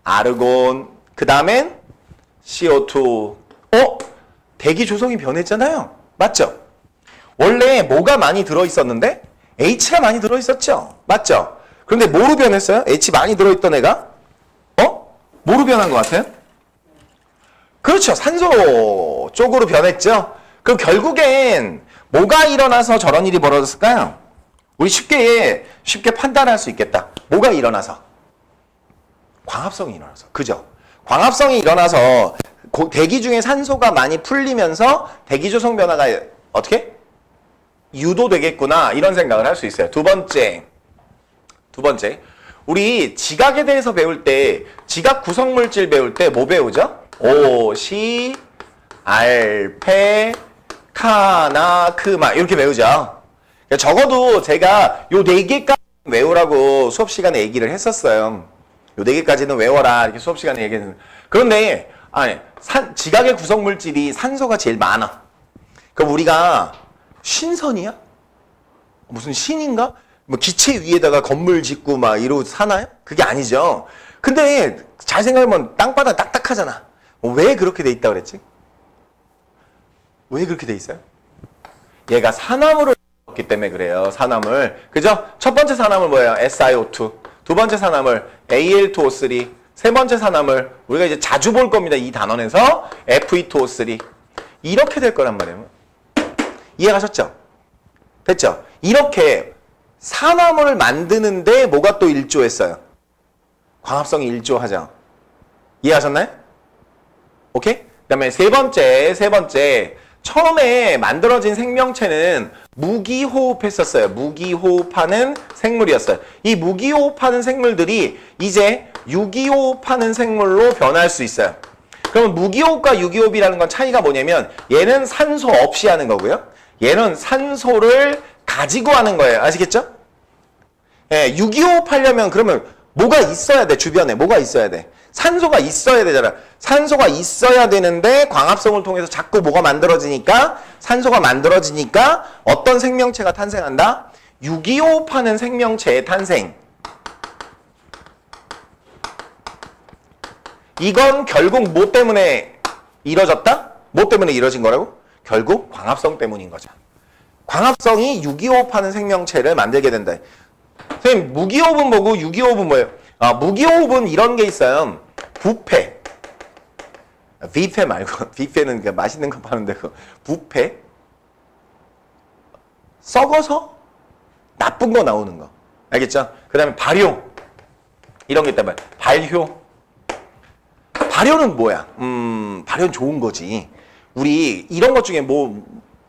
아르곤, 그 다음엔 CO2. 대기 조성이 변했잖아요. 맞죠? 원래 뭐가 많이 들어있었는데 H가 많이 들어있었죠. 맞죠? 그런데 뭐로 변했어요? H 많이 들어있던 애가 뭐로 변한 것 같아요? 그렇죠. 산소 쪽으로 변했죠. 그럼 결국엔 뭐가 일어나서 저런 일이 벌어졌을까요? 우리 쉽게 판단할 수 있겠다. 뭐가 일어나서? 광합성이 일어나서. 그죠? 광합성이 일어나서 대기 중에 산소가 많이 풀리면서 대기 조성 변화가 어떻게? 유도되겠구나. 이런 생각을 할 수 있어요. 두 번째. 우리 지각에 대해서 배울 때, 지각 구성물질 배울 때 뭐 배우죠? 오시, 알페, 카나크마 이렇게 배우죠. 그러니까 적어도 제가 요 4개까지 외우라고 수업 시간에 얘기를 했었어요. 요 4개까지는 외워라 이렇게 수업 시간에 얘기했는데, 그런데 지각의 구성물질이 산소가 제일 많아. 그럼 우리가 신선이야? 무슨 신인가? 기체 위에다가 건물 짓고 막 이러고 사나요? 그게 아니죠. 근데 잘 생각하면 땅바닥 딱딱하잖아. 왜 그렇게 돼 있다 그랬지? 왜 그렇게 돼 있어요? 얘가 산화물을 넣기 때문에 그래요. 산화물. 그죠? 첫 번째 산화물 뭐예요? SiO2. 두 번째 산화물 Al2O3. 세 번째 산화물 우리가 이제 자주 볼 겁니다. 이 단원에서 Fe2O3. 이렇게 될 거란 말이에요. 이해가셨죠? 됐죠? 이렇게 산화물을 만드는데 뭐가 또 일조했어요? 광합성이 일조하죠. 이해하셨나요? 오케이? 그 다음에 세 번째. 처음에 만들어진 생명체는 무기호흡했었어요. 무기호흡하는 생물이었어요. 이 무기호흡하는 생물들이 이제 유기호흡하는 생물로 변할 수 있어요. 그러면 무기호흡과 유기호흡이라는 건 차이가 뭐냐면 얘는 산소 없이 하는 거고요. 얘는 산소를 가지고 하는 거예요. 아시겠죠? 예, 유기호흡 하려면 그러면 뭐가 있어야 돼? 주변에 뭐가 있어야 돼? 산소가 있어야 되잖아. 산소가 있어야 되는데 광합성을 통해서 자꾸 뭐가 만들어지니까 산소가 만들어지니까 어떤 생명체가 탄생한다? 유기호흡하는 생명체의 탄생. 이건 결국 뭐 때문에 이뤄졌다? 뭐 때문에 이뤄진 거라고? 결국 광합성 때문인 거죠. 광합성이 유기호흡하는 생명체를 만들게 된다. 선생님, 무기호흡은 뭐고 유기호흡은 뭐예요? 무기호흡은 이런 게 있어요. 부패. 비페 말고, 비페는 그 맛있는 거 파는데, 부패. 썩어서 나쁜 거 나오는 거. 알겠죠? 그 다음에 발효. 이런 게 있단 말이야. 발효. 발효는 뭐야? 발효는 좋은 거지. 우리 이런 것 중에 뭐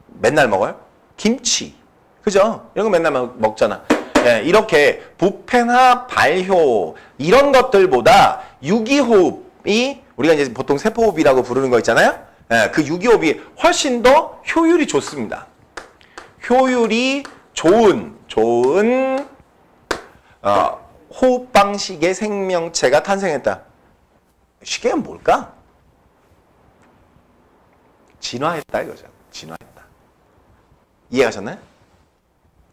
맨날 먹어요? 김치. 그죠? 이런 거 맨날 먹잖아. 예, 이렇게 부패나 발효 이런 것들보다 유기호흡이 우리가 이제 보통 세포호흡이라고 부르는 거 있잖아요. 예, 그 유기호흡이 훨씬 더 효율이 좋습니다. 효율이 좋은 호흡 방식의 생명체가 탄생했다. 쉽게 하면 뭘까? 진화했다 이거죠. 진화했다. 이해하셨나요?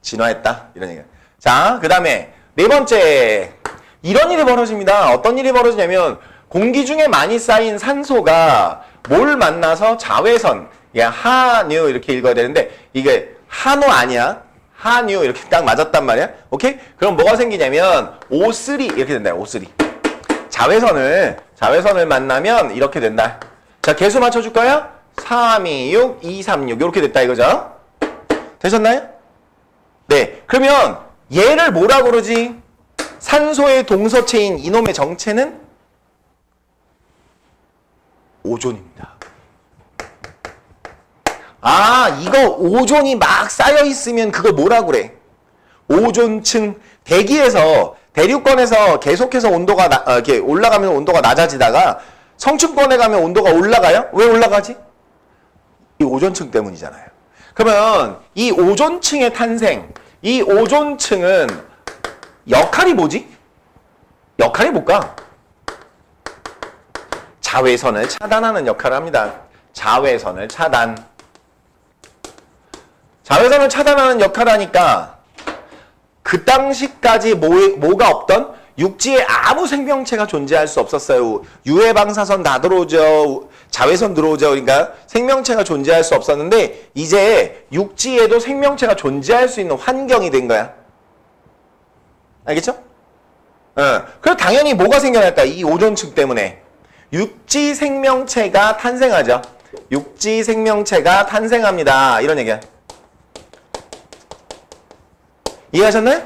진화했다 이런 얘기. 자, 그 다음에 네 번째, 이런 일이 벌어집니다. 어떤 일이 벌어지냐면 공기 중에 많이 쌓인 산소가 뭘 만나서 자외선, 한유 이렇게 읽어야 되는데 이게 한우 아니야. 한유 이렇게 딱 맞았단 말이야. 오케이? 그럼 뭐가 생기냐면 O3 이렇게 된다. O3. 자외선을 만나면 이렇게 된다. 자, 개수 맞춰줄까요? 3, 2, 6, 2, 3, 6 이렇게 됐다 이거죠? 되셨나요? 네. 그러면 얘를 뭐라고 그러지? 산소의 동서체인 이놈의 정체는 오존입니다. 이거 오존이 막 쌓여 있으면 그걸 뭐라고 그래? 오존층. 대기에서 대륙권에서 계속해서 온도가 이렇게 올라가면 온도가 낮아지다가 성층권에 가면 온도가 올라가요? 왜 올라가지? 이 오존층 때문이잖아요. 그러면 이 오존층의 탄생, 이 오존층은 역할이 뭐지? 역할이 뭘까? 자외선을 차단하는 역할을 합니다. 자외선을 차단. 자외선을 차단하는 역할을 하니까 그 당시까지 뭐가 없던 육지에 아무 생명체가 존재할 수 없었어요. 유해 방사선 다 들어오죠. 자외선 들어오죠. 그러니까 생명체가 존재할 수 없었는데 이제 육지에도 생명체가 존재할 수 있는 환경이 된 거야. 알겠죠? 그래서 당연히 뭐가 생겨날까? 이 오존층 때문에 육지 생명체가 탄생하죠. 육지 생명체가 탄생합니다. 이런 얘기야. 이해하셨나요?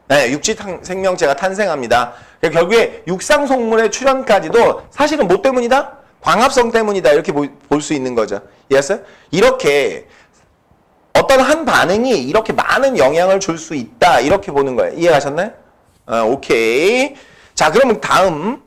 네, 육지 생명체가 탄생합니다. 결국에 육상 속물의 출현까지도 사실은 뭐 때문이다? 광합성 때문이다. 이렇게 볼 수 있는 거죠. 이해했어요? 이렇게 어떤 한 반응이 이렇게 많은 영향을 줄 수 있다. 이렇게 보는 거예요. 이해하셨나요? 오케이. 자, 그러면 다음.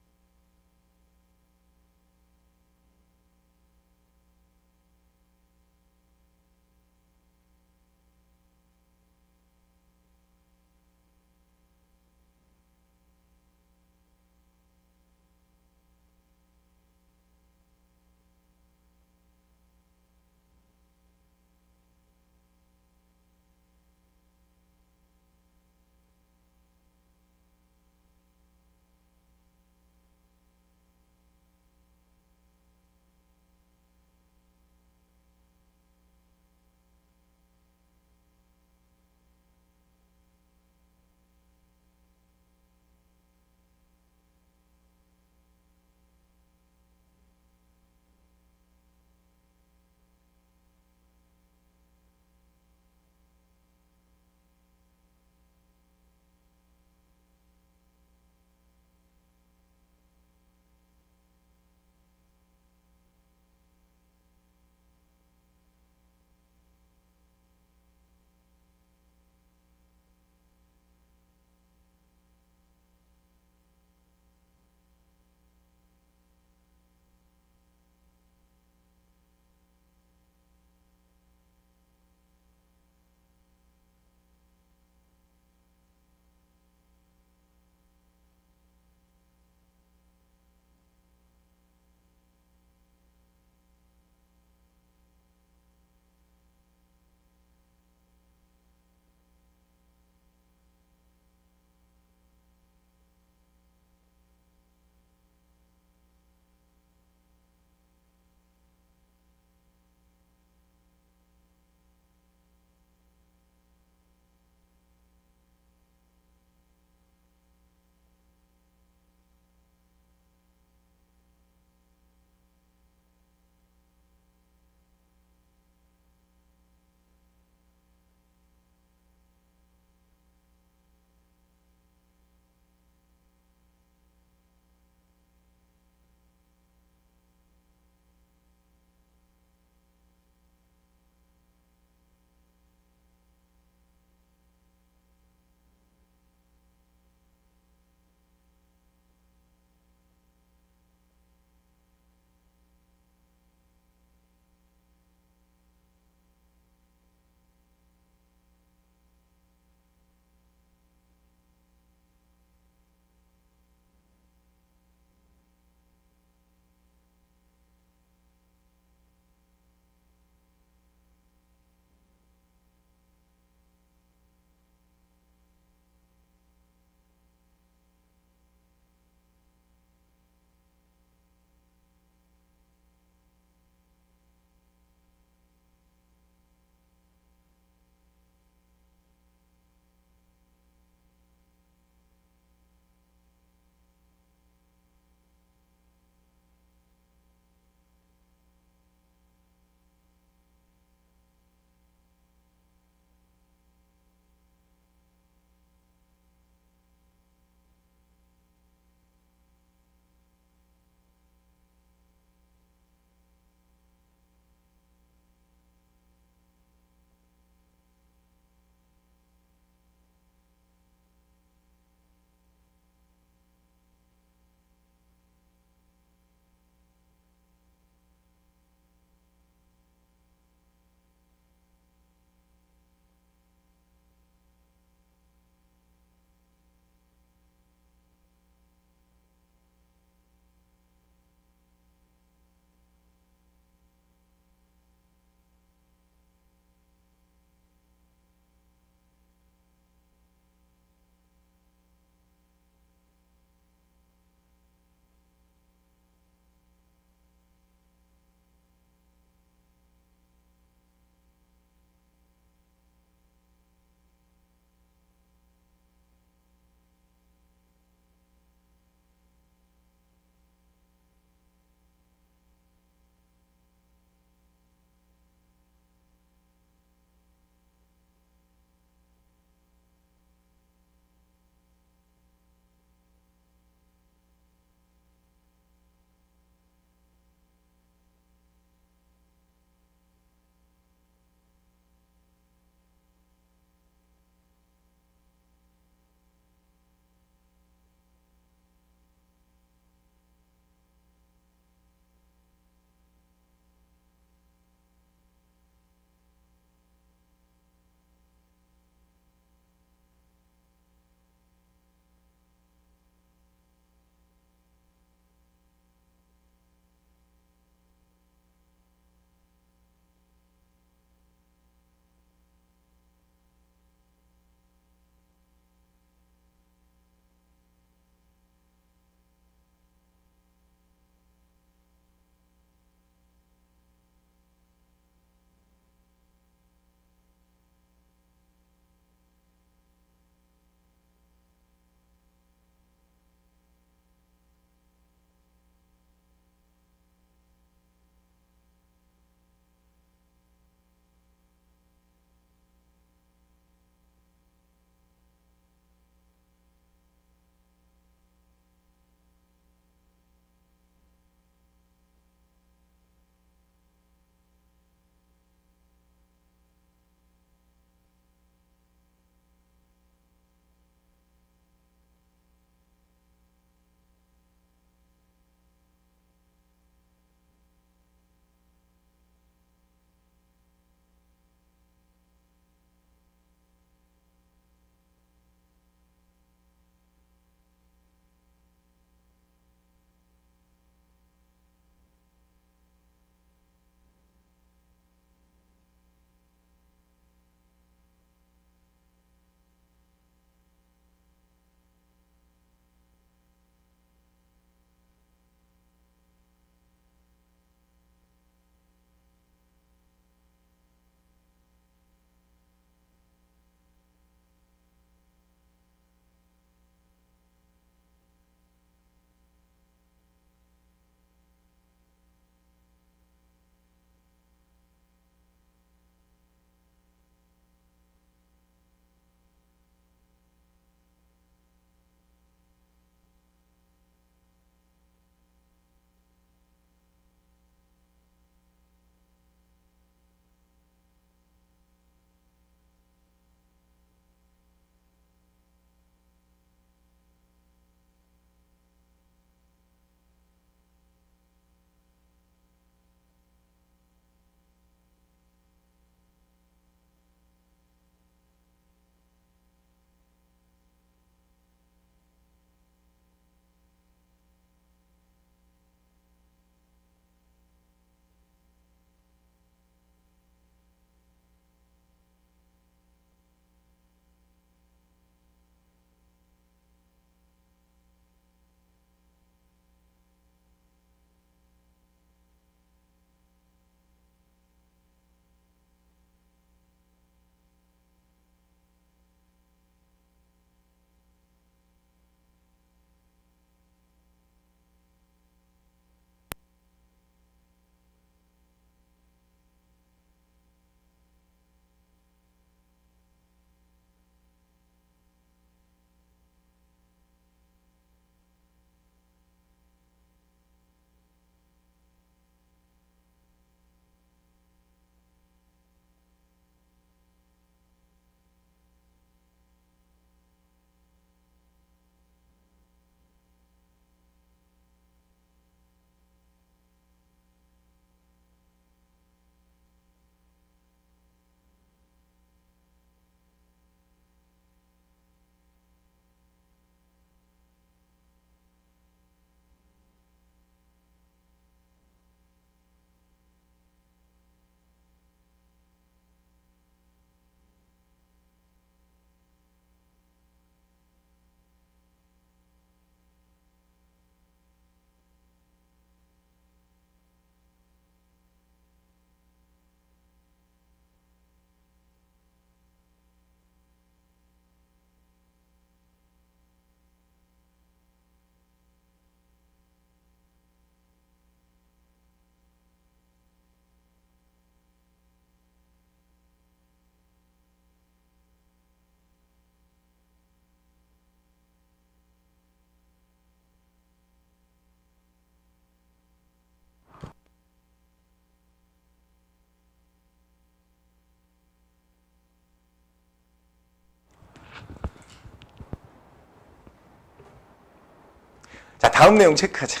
자, 다음 내용 체크하자.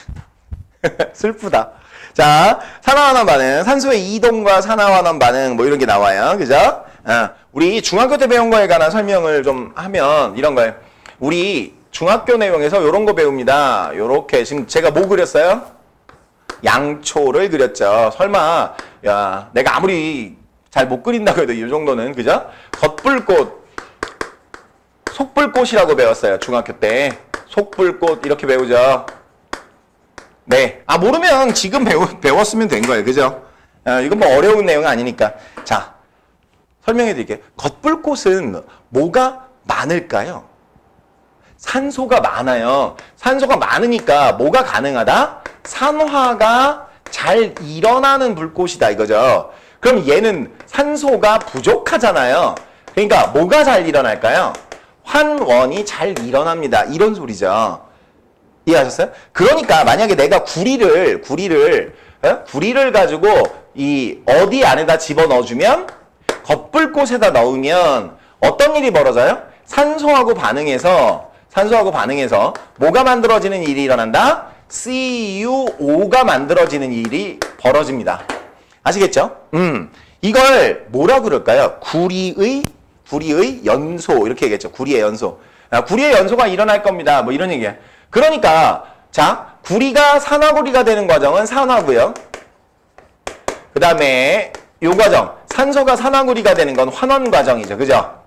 슬프다. 자, 산화환원 반응, 산소의 이동과 산화환원 반응 뭐 이런 게 나와요. 그죠? 우리 중학교 때 배운 거에 관한 설명을 좀 하면 이런 거예요. 우리 중학교 내용에서 이런 거 배웁니다. 요렇게 지금 제가 뭐 그렸어요? 양초를 그렸죠. 설마 야, 내가 아무리 잘 못 그린다고 해도 이 정도는 그죠? 겉불꽃, 속불꽃이라고 배웠어요. 중학교 때. 속불꽃 이렇게 배우죠. 네. 아, 모르면 지금 배웠으면 된 거예요. 그죠? 이건 뭐 어려운 내용은 아니니까. 자, 설명해 드릴게요. 겉불꽃은 뭐가 많을까요? 산소가 많아요. 산소가 많으니까 뭐가 가능하다? 산화가 잘 일어나는 불꽃이다 이거죠. 그럼 얘는 산소가 부족하잖아요. 그러니까 뭐가 잘 일어날까요? 환원이 잘 일어납니다. 이런 소리죠. 이해하셨어요? 그러니까 만약에 내가 구리를 가지고 이 어디 안에다 집어넣어주면 겉불꽃에다 넣으면 어떤 일이 벌어져요? 산소하고 반응해서 뭐가 만들어지는 일이 일어난다? CuO가 만들어지는 일이 벌어집니다. 아시겠죠? 이걸 뭐라 그럴까요? 구리의 연소 이렇게 얘기했죠. 구리의 연소. 구리의 연소가 일어날 겁니다. 뭐 이런 얘기야. 그러니까 자, 구리가 산화구리가 되는 과정은 산화고요. 그 다음에 요 과정, 산소가 산화구리가 되는 건 환원 과정이죠. 그죠?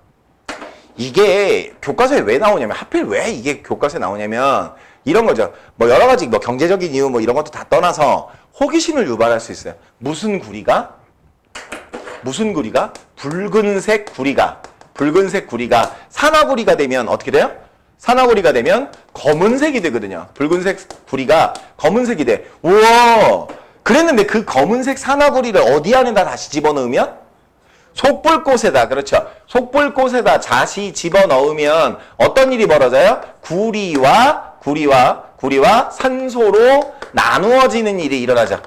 이게 교과서에 왜 나오냐면, 하필 왜 이게 교과서에 나오냐면 이런 거죠. 뭐 여러 가지 뭐 경제적인 이유 뭐 이런 것도 다 떠나서 호기심을 유발할 수 있어요. 무슨 구리가 붉은색 구리가 산화구리가 되면 어떻게 돼요? 산화구리가 되면 검은색이 되거든요. 붉은색 구리가 검은색이 돼. 우와! 그랬는데 그 검은색 산화구리를 어디 안에다 다시 집어넣으면? 속불꽃에다, 그렇죠. 속불꽃에다 다시 집어넣으면 어떤 일이 벌어져요? 구리와 산소로 나누어지는 일이 일어나죠.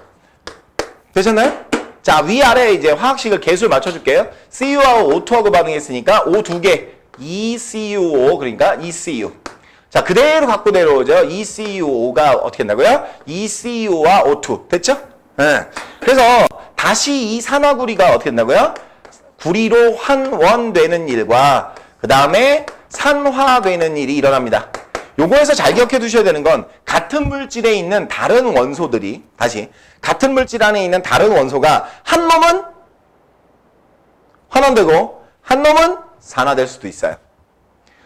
되셨나요? 자, 위아래 이제 화학식을 개수를 맞춰줄게요. Cu하고 O2하고 반응했으니까 O 두 개. ECuO, 그러니까 ECU. 자, 그대로 갖고 내려오죠. ECuO가 어떻게 된다고요? ECU와 O2. 됐죠? 네. 그래서 다시 이 산화구리가 어떻게 된다고요? 구리로 환원되는 일과 그 다음에 산화되는 일이 일어납니다. 요거에서 잘 기억해 두셔야 되는 건 같은 물질에 있는 다른 원소들이 같은 물질 안에 있는 다른 원소가 한 놈은 환원되고 한 놈은 산화될 수도 있어요.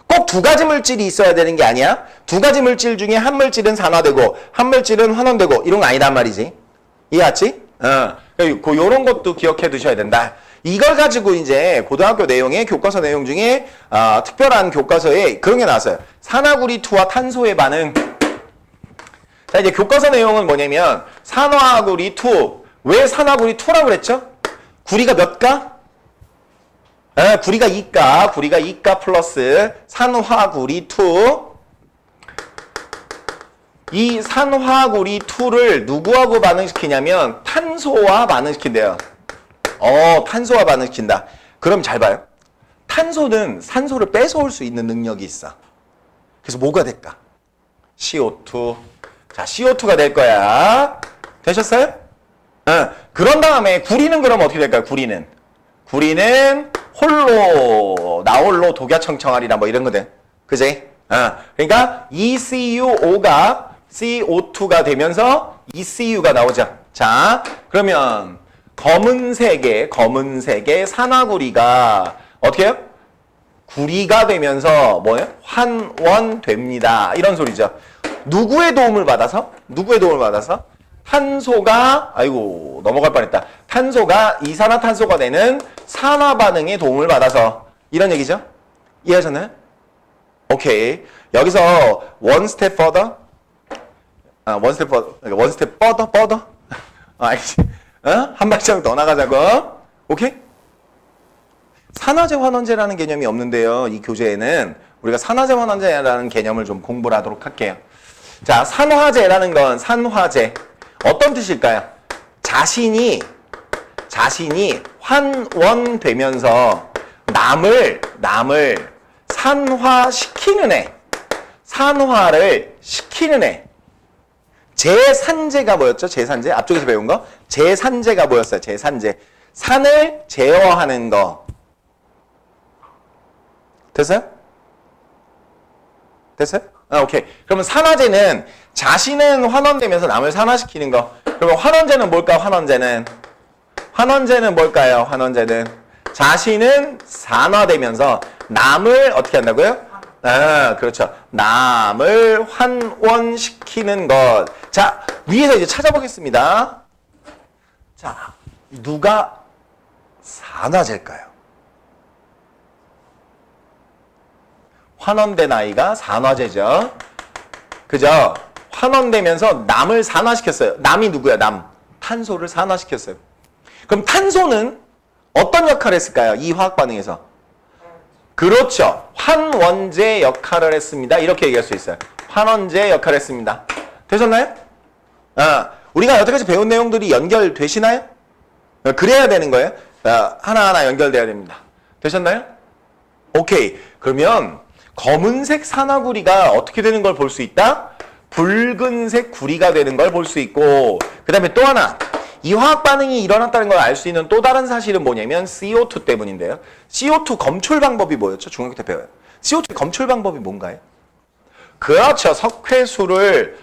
꼭 두 가지 물질이 있어야 되는 게 아니야. 두 가지 물질 중에 한 물질은 산화되고 한 물질은 환원되고 이런 거 아니단 말이지. 이해했지? 요런 것도 기억해 두셔야 된다. 이걸 가지고 이제 고등학교 내용에 교과서 내용 중에 특별한 교과서에 그런 게 나왔어요. 산화구리2와 탄소의 반응. 자, 이제 교과서 내용은 뭐냐면 산화구리2. 왜 산화구리2라고 그랬죠? 구리가 몇 가? 구리가 2가 플러스 산화구리2. 이 산화구리2를 누구하고 반응시키냐면 탄소와 반응시킨대요. 탄소와 반응시킨다. 그럼 잘 봐요. 탄소는 산소를 뺏어올 수 있는 능력이 있어. 그래서 뭐가 될까? CO2. 자, CO2가 될 거야. 되셨어요? 그런 다음에 구리는 그럼 어떻게 될까요? 구리는 홀로 나홀로 독야청청하리라 뭐 이런 거든. 그지? 그러니까 ECuO가 CO2가 되면서 ECU가 나오죠. 자, 그러면 검은색의 산화구리가 어떻게 해요? 구리가 되면서 뭐예요? 환원됩니다. 이런 소리죠. 누구의 도움을 받아서? 탄소가, 아이고, 넘어갈 뻔했다. 탄소가 이산화탄소가 되는 산화 반응에 도움을 받아서. 이런 얘기죠? 이해하셨나요? 오케이. 여기서 one step further? one step further? 알지? 한 발짝 더 나가자고. 오케이? 산화제 환원제라는 개념이 없는데요. 이 교재에는 우리가 산화제 환원제라는 개념을 좀 공부를 하도록 할게요. 자, 산화제라는 건 산화제. 어떤 뜻일까요? 자신이 환원되면서 남을 산화시키는 애. 산화를 시키는 애. 제산제가 뭐였죠? 제산제? 앞쪽에서 배운 거? 제산제가 뭐였어요? 제산제. 산을 제어하는 거. 됐어요? 됐어요? 아, 오케이. 그러면 산화제는 자신은 환원되면서 남을 산화시키는 거. 그러면 환원제는 뭘까요? 환원제는 뭘까요? 환원제는 자신은 산화되면서 남을 어떻게 한다고요? 아, 그렇죠. 남을 환원시키는 것. 자, 위에서 이제 찾아보겠습니다. 자, 누가 산화제일까요? 환원된 아이가 산화제죠. 그죠? 환원되면서 남을 산화시켰어요. 남이 누구야? 탄소를 산화시켰어요. 그럼 탄소는 어떤 역할을 했을까요? 이 화학 반응에서. 그렇죠. 환원제 역할을 했습니다. 이렇게 얘기할 수 있어요. 환원제 역할을 했습니다. 되셨나요? 우리가 여태까지 배운 내용들이 연결되시나요? 그래야 되는 거예요. 하나하나 연결돼야 됩니다. 되셨나요? 오케이. 그러면 검은색 산화구리가 어떻게 되는 걸 볼 수 있다? 붉은색 구리가 되는 걸 볼 수 있고, 그 다음에 또 하나, 이 화학 반응이 일어났다는 걸 알 수 있는 또 다른 사실은 뭐냐면 CO2 때문인데요. CO2 검출 방법이 뭐였죠? 중학교 때 배워요. CO2 검출 방법이 뭔가요? 그렇죠. 석회수를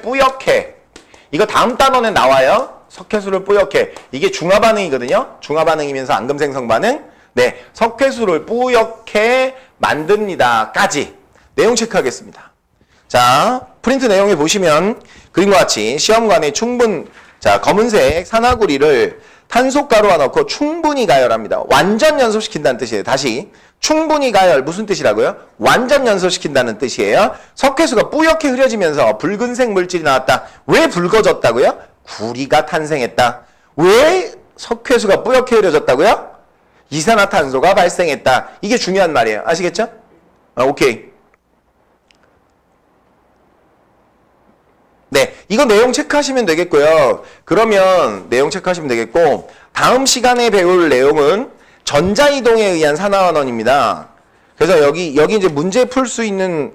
뿌옇게. 이거 다음 단원에 나와요. 석회수를 뿌옇게. 이게 중화 반응이거든요. 중화 반응이면서 앙금 생성 반응. 네, 석회수를 뿌옇게 만듭니다. 까지. 내용 체크하겠습니다. 자, 프린트 내용에 보시면 그림과 같이 시험관에 자, 검은색 산화구리를 탄소가루와 넣고 충분히 가열합니다. 완전 연소시킨다는 뜻이에요. 다시. 충분히 가열. 무슨 뜻이라고요? 완전 연소시킨다는 뜻이에요. 석회수가 뿌옇게 흐려지면서 붉은색 물질이 나왔다. 왜 붉어졌다고요? 구리가 탄생했다. 왜 석회수가 뿌옇게 흐려졌다고요? 이산화탄소가 발생했다. 이게 중요한 말이에요. 아시겠죠? 오케이. 네, 이거 내용 체크하시면 되겠고요. 그러면 내용 체크하시면 되겠고, 다음 시간에 배울 내용은 전자이동에 의한 산화환원입니다. 그래서 여기 이제 문제 풀 수 있는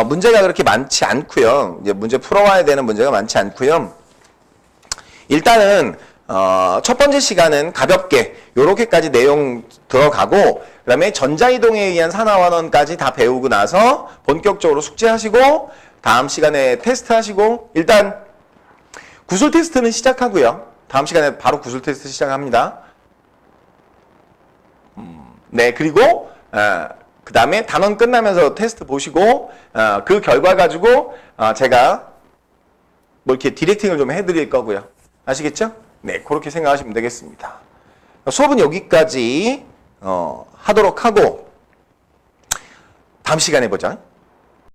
문제가 그렇게 많지 않고요. 이제 문제 풀어와야 되는 문제가 많지 않고요. 일단은 첫 번째 시간은 가볍게 요렇게까지 내용 들어가고, 그 다음에 전자이동에 의한 산화환원까지 다 배우고 나서 본격적으로 숙제하시고, 다음 시간에 테스트 하시고, 일단 구술 테스트는 시작하고요. 다음 시간에 바로 구술 테스트 시작합니다. 네, 그리고 그 다음에 단원 끝나면서 테스트 보시고, 그 결과 가지고 제가 뭐 이렇게 디렉팅을 좀 해드릴 거고요. 아시겠죠? 네, 그렇게 생각하시면 되겠습니다. 수업은 여기까지 하도록 하고, 다음 시간에 보자.